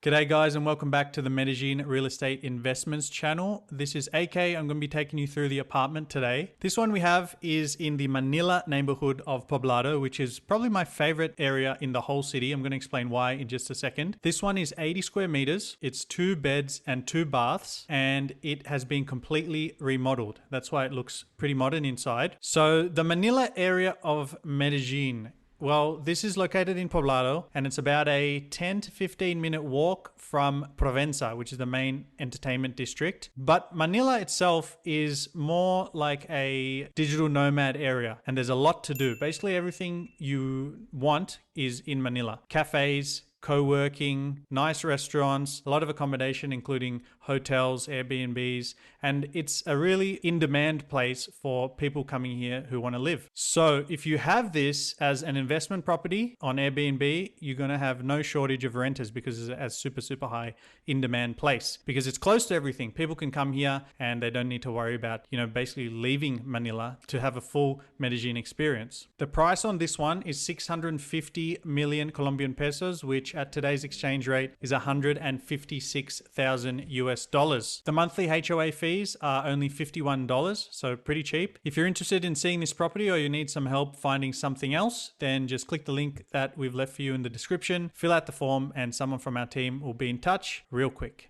G'day guys and welcome back to the Medellin Real Estate Investments channel. This is AK. I'm going to be taking you through the apartment today. This one we have is in the Manila neighborhood of Poblado, which is probably my favorite area in the whole city. I'm going to explain why in just a second. This one is 80 square meters. It's 2 beds and 2 baths, and it has been completely remodeled. That's why it looks pretty modern inside. So the Manila area of Medellin, well, this is located in Poblado, and it's about a 10 to 15 minute walk from Provenza, which is the main entertainment district. But Manila itself is more like a digital nomad area, and there's a lot to do. Basically, everything you want is in Manila. Cafes, co-working, nice restaurants, a lot of accommodation, including hotels, Airbnbs, and it's a really in-demand place for people coming here who want to live. So if you have this as an investment property on Airbnb, you're going to have no shortage of renters because it's a super high in-demand place, because it's close to everything. People can come here and they don't need to worry about, basically leaving Manila to have a full Medellin experience. The price on this one is 650 million Colombian pesos, which at today's exchange rate is 156,000 US dollars. The monthly HOA fees are only $51, so pretty cheap. If you're interested in seeing this property or you need some help finding something else, then just click the link that we've left for you in the description, fill out the form, and someone from our team will be in touch real quick.